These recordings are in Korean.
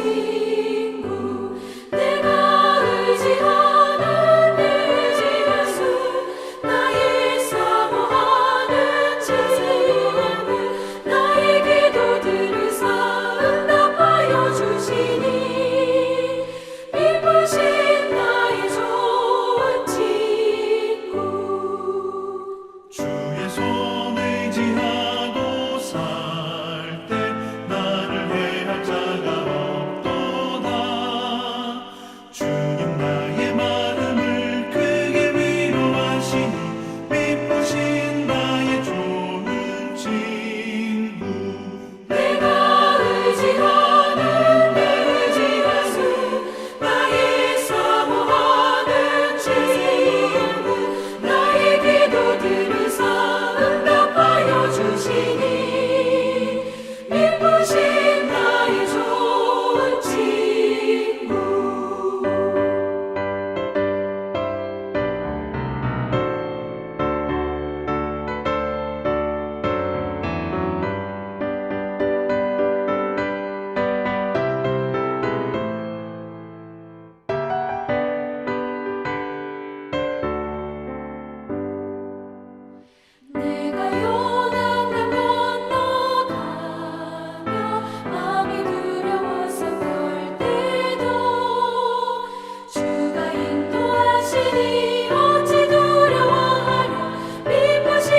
친구 내가 의지하는 내 의지 예수 나의 사모하는 친구 나의 기도 들으사 응답하여 주시니 기쁘신 나의 좋은 친구 주의 손 의지하고 살 때 나를 해할 자가 없도다. 주님 나의 마음을 크게 위로하시니 기쁘신 나의 좋은 친구 내가 의지하는 내 의지 예수 나의 사모하는 친구 나의 기도 들으사 응답하여 주시니 기쁘신 나의 좋은 친구 내가 요단강 건너가며 마음이 두려워서 떨 때도 주가 인도하시니 어찌 두려워하랴 기쁘신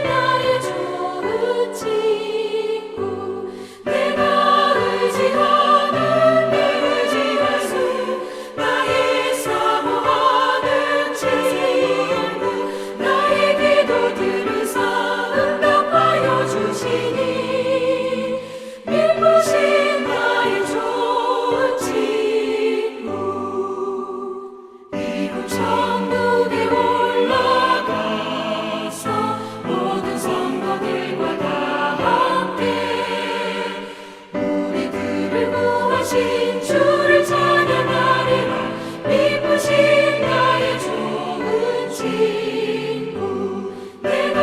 나의 좋은 친구 내가 의지하는 내 의지 예수 나의 사모하는 친구 나의 기도 들으사 응답하여 주시니 기쁘신 나의 좋은 친구 이곳 천국에 올라가서 모든 성도들과 다 함께 우리들을 구하신 주를 찬양하리라 기쁘신 나의 좋은 친구 내가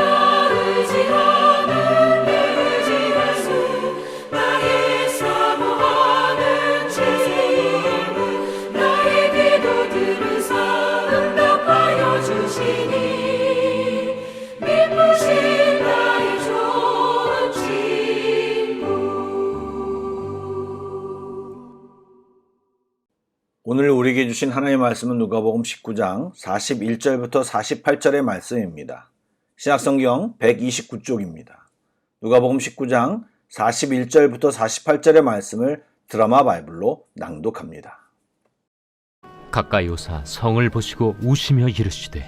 의지하는 내 의지 예수 나의 사모하는 친구 나의 기도 들으사 응답하여 주시니 기쁘신 나의 좋은 친구 오늘 우리에게 주신 하나님의 말씀은 누가복음 19장 41절부터 48절의 말씀입니다. 신약성경 129쪽입니다. 누가복음 19장 41절부터 48절의 말씀을 드라마 바이블로 낭독합니다. 가까이 오사 성을 보시고 우시며 이르시되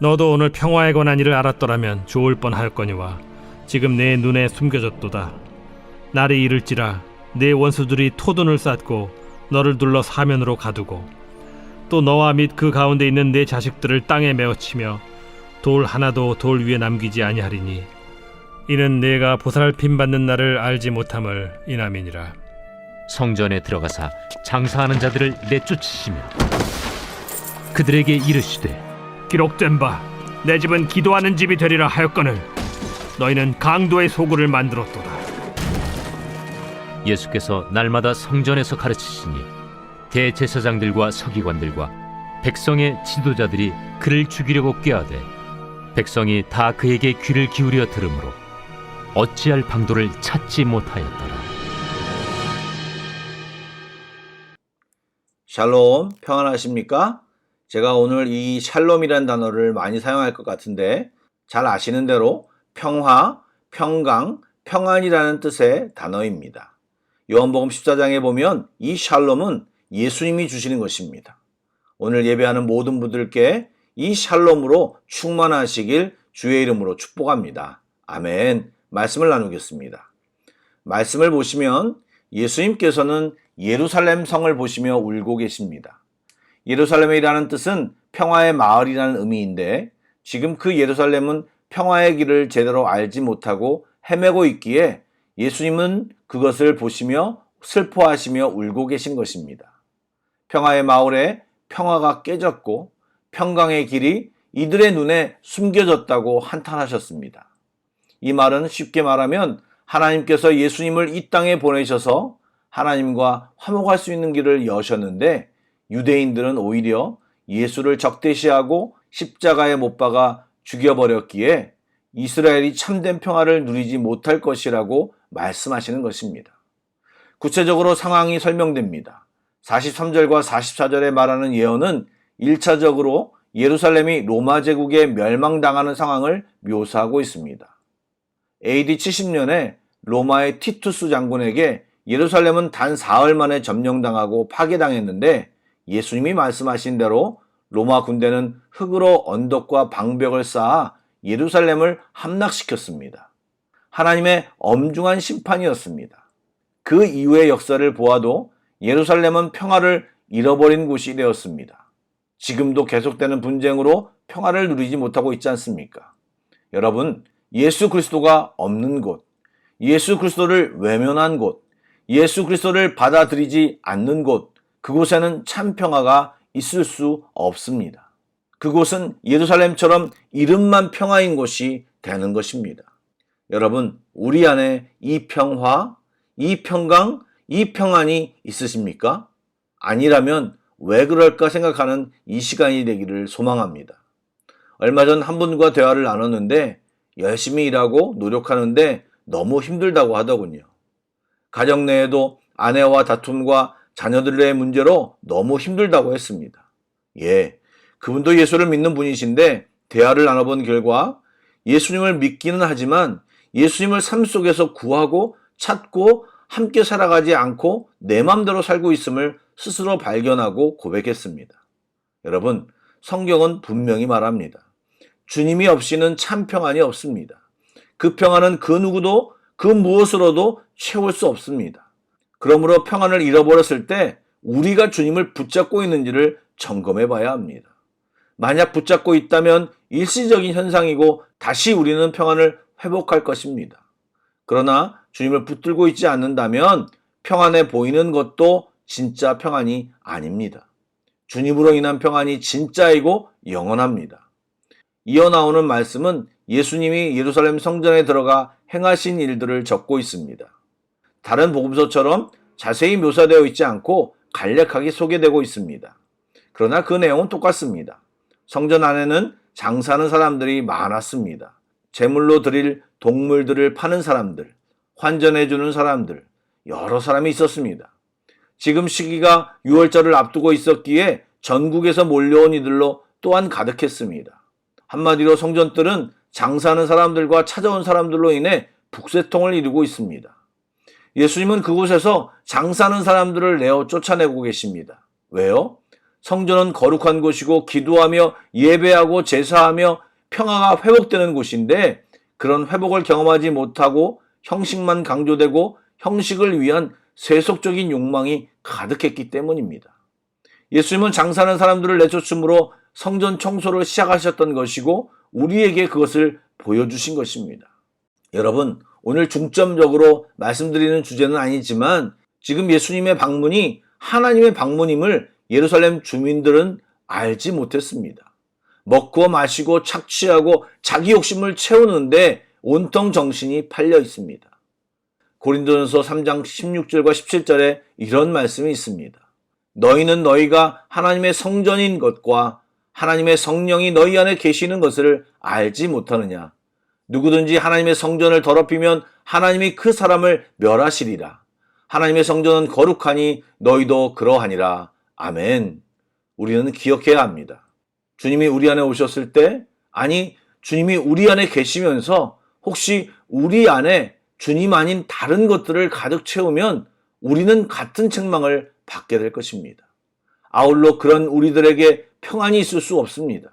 너도 오늘 평화에 관한 일을 알았더라면 좋을 뻔하였거니와 지금 내 눈에 숨겨졌도다. 날이 이를지라 내 원수들이 토둔을 쌓고 너를 둘러 사면으로 가두고 또 너와 및 그 가운데 있는 내 자식들을 땅에 메어치며 돌 하나도 돌 위에 남기지 아니하리니 이는 내가 보살핌 받는 날을 알지 못함을 인함이니라. 성전에 들어가사 장사하는 자들을 내쫓으시며 그들에게 이르시되 기록된 바 내 집은 기도하는 집이 되리라 하였거늘 너희는 강도의 소굴을 만들었도다. 예수께서 날마다 성전에서 가르치시니 대제사장들과 서기관들과 백성의 지도자들이 그를 죽이려고 꾀하되 백성이 다 그에게 귀를 기울여 들으므로 어찌할 방도를 찾지 못하였더라. 샬롬, 평안하십니까? 제가 오늘 이 샬롬이라는 단어를 많이 사용할 것 같은데 잘 아시는 대로 평화, 평강, 평안이라는 뜻의 단어입니다. 요한복음 14장에 보면 이 샬롬은 예수님이 주시는 것입니다. 오늘 예배하는 모든 분들께 이 샬롬으로 충만하시길 주의 이름으로 축복합니다. 아멘. 말씀을 나누겠습니다. 말씀을 보시면 예수님께서는 예루살렘 성을 보시며 울고 계십니다. 예루살렘이라는 뜻은 평화의 마을이라는 의미인데 지금 그 예루살렘은 평화의 길을 제대로 알지 못하고 헤매고 있기에 예수님은 그것을 보시며 슬퍼하시며 울고 계신 것입니다. 평화의 마을에 평화가 깨졌고 평강의 길이 이들의 눈에 숨겨졌다고 한탄하셨습니다. 이 말은 쉽게 말하면 하나님께서 예수님을 이 땅에 보내셔서 하나님과 화목할 수 있는 길을 여셨는데 유대인들은 오히려 예수를 적대시하고 십자가에 못 박아 죽여버렸기에 이스라엘이 참된 평화를 누리지 못할 것이라고 말씀하시는 것입니다. 구체적으로 상황이 설명됩니다. 43절과 44절에 말하는 예언은 1차적으로 예루살렘이 로마 제국에 멸망당하는 상황을 묘사하고 있습니다. AD 70년에 로마의 티투스 장군에게 예루살렘은 단 사흘 만에 점령당하고 파괴당했는데 예수님이 말씀하신 대로 로마 군대는 흙으로 언덕과 방벽을 쌓아 예루살렘을 함락시켰습니다. 하나님의 엄중한 심판이었습니다. 그 이후의 역사를 보아도 예루살렘은 평화를 잃어버린 곳이 되었습니다. 지금도 계속되는 분쟁으로 평화를 누리지 못하고 있지 않습니까? 여러분, 예수 그리스도가 없는 곳, 예수 그리스도를 외면한 곳, 예수 그리스도를 받아들이지 않는 곳, 그곳에는 참 평화가 있을 수 없습니다. 그곳은 예루살렘처럼 이름만 평화인 곳이 되는 것입니다. 여러분, 우리 안에 이 평화, 이 평강, 이 평안이 있으십니까? 아니라면 왜 그럴까 생각하는 이 시간이 되기를 소망합니다. 얼마 전 한 분과 대화를 나눴는데 열심히 일하고 노력하는데 너무 힘들다고 하더군요. 가정 내에도 아내와 다툼과 자녀들의 문제로 너무 힘들다고 했습니다. 그분도 예수를 믿는 분이신데 대화를 나눠본 결과 예수님을 믿기는 하지만 예수님을 삶 속에서 구하고 찾고 함께 살아가지 않고 내 맘대로 살고 있음을 스스로 발견하고 고백했습니다. 여러분, 성경은 분명히 말합니다. 주님이 없이는 참 평안이 없습니다. 그 평안은 그 누구도 그 무엇으로도 채울 수 없습니다. 그러므로 평안을 잃어버렸을 때 우리가 주님을 붙잡고 있는지를 점검해 봐야 합니다. 만약 붙잡고 있다면 일시적인 현상이고 다시 우리는 평안을 회복할 것입니다. 그러나 주님을 붙들고 있지 않는다면 평안해 보이는 것도 진짜 평안이 아닙니다. 주님으로 인한 평안이 진짜이고 영원합니다. 이어 나오는 말씀은 예수님이 예루살렘 성전에 들어가 행하신 일들을 적고 있습니다. 다른 복음서처럼 자세히 묘사되어 있지 않고 간략하게 소개되고 있습니다. 그러나 그 내용은 똑같습니다. 성전 안에는 장사하는 사람들이 많았습니다. 제물로 드릴 동물들을 파는 사람들, 환전해주는 사람들, 여러 사람이 있었습니다. 지금 시기가 6월절을 앞두고 있었기에 전국에서 몰려온 이들로 또한 가득했습니다. 한마디로 성전들은 장사하는 사람들과 찾아온 사람들로 인해 북새통을 이루고 있습니다. 예수님은 그곳에서 장사하는 사람들을 내어 쫓아내고 계십니다. 왜요? 성전은 거룩한 곳이고 기도하며 예배하고 제사하며 평화가 회복되는 곳인데 그런 회복을 경험하지 못하고 형식만 강조되고 형식을 위한 세속적인 욕망이 가득했기 때문입니다. 예수님은 장사하는 사람들을 내쫓음으로 성전 청소를 시작하셨던 것이고 우리에게 그것을 보여주신 것입니다. 여러분, 오늘 중점적으로 말씀드리는 주제는 아니지만 지금 예수님의 방문이 하나님의 방문임을 예루살렘 주민들은 알지 못했습니다. 먹고 마시고 착취하고 자기 욕심을 채우는데 온통 정신이 팔려 있습니다. 고린도전서 3장 16절과 17절에 이런 말씀이 있습니다. 너희는 너희가 하나님의 성전인 것과 하나님의 성령이 너희 안에 계시는 것을 알지 못하느냐. 누구든지 하나님의 성전을 더럽히면 하나님이 그 사람을 멸하시리라. 하나님의 성전은 거룩하니 너희도 그러하니라. 아멘. 우리는 기억해야 합니다. 주님이 우리 안에 오셨을 때, 아니 주님이 우리 안에 계시면서 혹시 우리 안에 주님 아닌 다른 것들을 가득 채우면 우리는 같은 책망을 받게 될 것입니다. 아울러 그런 우리들에게 평안이 있을 수 없습니다.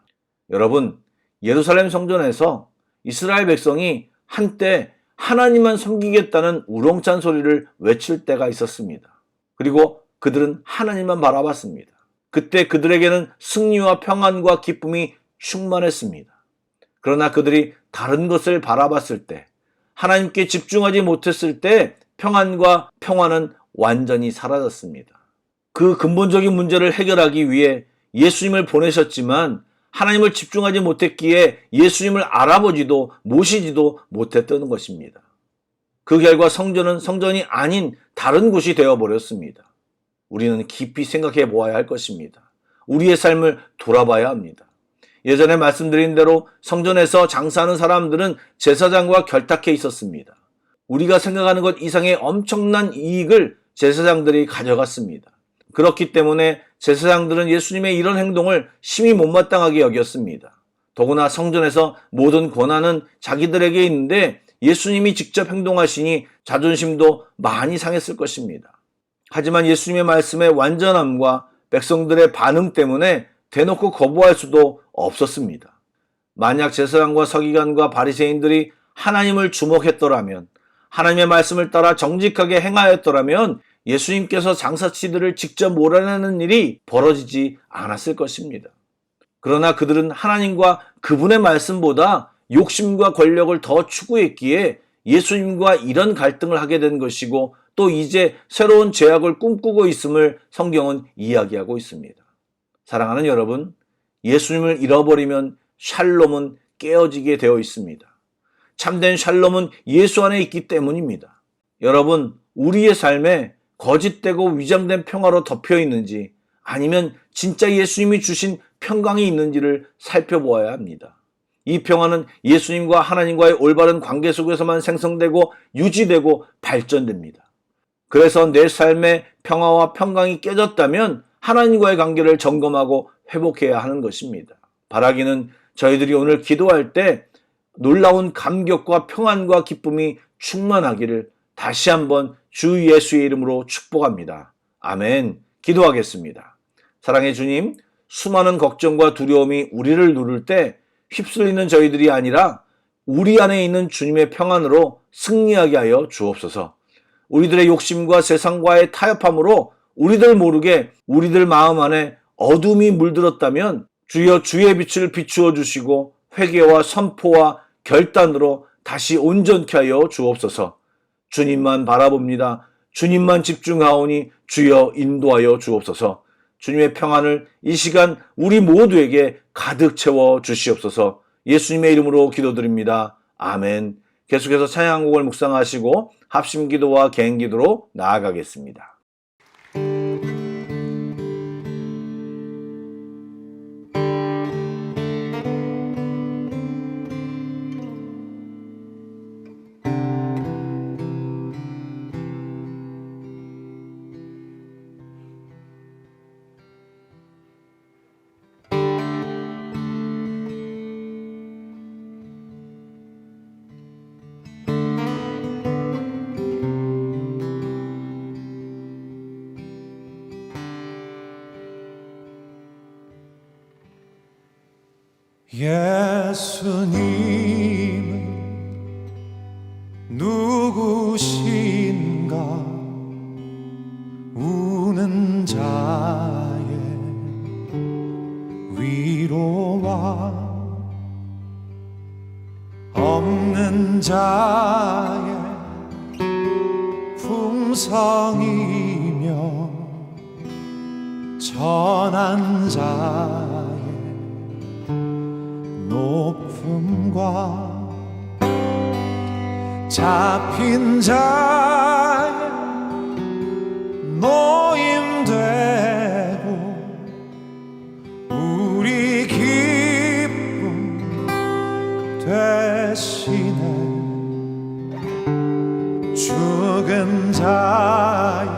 여러분, 예루살렘 성전에서 이스라엘 백성이 한때 하나님만 섬기겠다는 우렁찬 소리를 외칠 때가 있었습니다. 그리고 그들은 하나님만 바라봤습니다. 그때 그들에게는 승리와 평안과 기쁨이 충만했습니다. 그러나 그들이 다른 것을 바라봤을 때, 하나님께 집중하지 못했을 때 평안과 평화는 완전히 사라졌습니다. 그 근본적인 문제를 해결하기 위해 예수님을 보내셨지만 하나님을 집중하지 못했기에 예수님을 알아보지도 모시지도 못했던 것입니다. 그 결과 성전은 성전이 아닌 다른 곳이 되어버렸습니다. 우리는 깊이 생각해 보아야 할 것입니다. 우리의 삶을 돌아봐야 합니다. 예전에 말씀드린 대로 성전에서 장사하는 사람들은 제사장과 결탁해 있었습니다. 우리가 생각하는 것 이상의 엄청난 이익을 제사장들이 가져갔습니다. 그렇기 때문에 제사장들은 예수님의 이런 행동을 심히 못마땅하게 여겼습니다. 더구나 성전에서 모든 권한은 자기들에게 있는데 예수님이 직접 행동하시니 자존심도 많이 상했을 것입니다. 하지만 예수님의 말씀의 완전함과 백성들의 반응 때문에 대놓고 거부할 수도 없었습니다. 만약 제사장과 서기관과 바리새인들이 하나님을 주목했더라면, 하나님의 말씀을 따라 정직하게 행하였더라면 예수님께서 장사치들을 직접 몰아내는 일이 벌어지지 않았을 것입니다. 그러나 그들은 하나님과 그분의 말씀보다 욕심과 권력을 더 추구했기에 예수님과 이런 갈등을 하게 된 것이고, 또 이제 새로운 죄악을 꿈꾸고 있음을 성경은 이야기하고 있습니다. 사랑하는 여러분, 예수님을 잃어버리면 샬롬은 깨어지게 되어 있습니다. 참된 샬롬은 예수 안에 있기 때문입니다. 여러분, 우리의 삶에 거짓되고 위장된 평화로 덮여 있는지, 아니면 진짜 예수님이 주신 평강이 있는지를 살펴보아야 합니다. 이 평화는 예수님과 하나님과의 올바른 관계 속에서만 생성되고 유지되고 발전됩니다. 그래서 내 삶의 평화와 평강이 깨졌다면 하나님과의 관계를 점검하고 회복해야 하는 것입니다. 바라기는 저희들이 오늘 기도할 때 놀라운 감격과 평안과 기쁨이 충만하기를 다시 한번 주 예수의 이름으로 축복합니다. 아멘. 기도하겠습니다. 사랑의 주님, 수많은 걱정과 두려움이 우리를 누를 때 휩쓸리는 저희들이 아니라 우리 안에 있는 주님의 평안으로 승리하게 하여 주옵소서. 우리들의 욕심과 세상과의 타협함으로 우리들 모르게 우리들 마음 안에 어둠이 물들었다면 주여 주의 빛을 비추어 주시고 회개와 선포와 결단으로 다시 온전케 하여 주옵소서. 주님만 바라봅니다. 주님만 집중하오니 주여 인도하여 주옵소서. 주님의 평안을 이 시간 우리 모두에게 가득 채워 주시옵소서. 예수님의 이름으로 기도드립니다. 아멘. 계속해서 찬양곡을 묵상하시고 합심기도와 개인기도로 나아가겠습니다. 예수님은 누구신가? 우는 자의 위로와 없는 자의 풍성이며 전한 자의 높음과 잡힌 자의 노임되고 우리 기쁨 되시네. 죽은 자의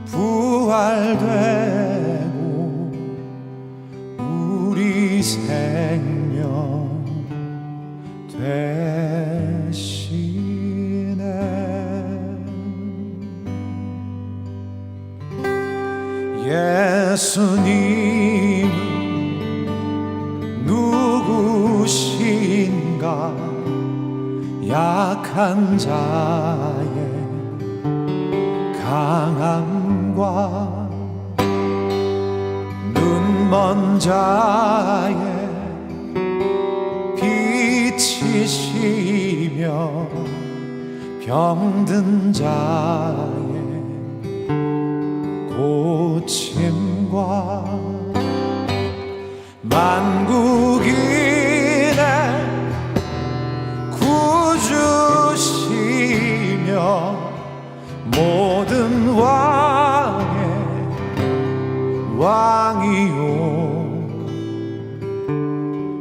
부활되고 우리 생명 되시네. 예수님 누구신가? 약한 자의 강함과 눈먼 자의 빛이시며 병든 자의 고침과 만국인의 구주시 왕이요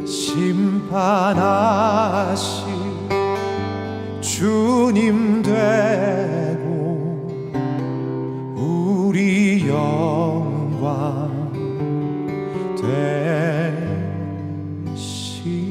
심판하시 주님 되고 우리 영광 되시네.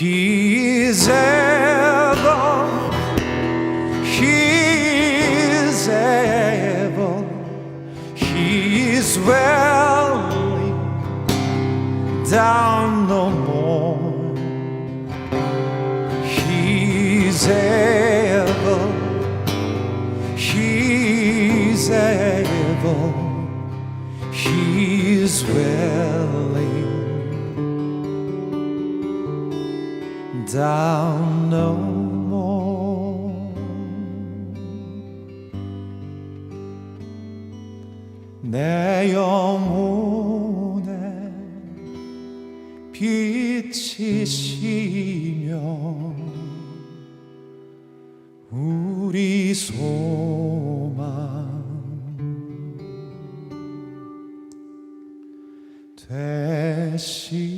He is able, He is able, He is willing, down no more. He is able, He is able, He is willing, down no more. 내 영혼에 빛이시며 우리 소망 되시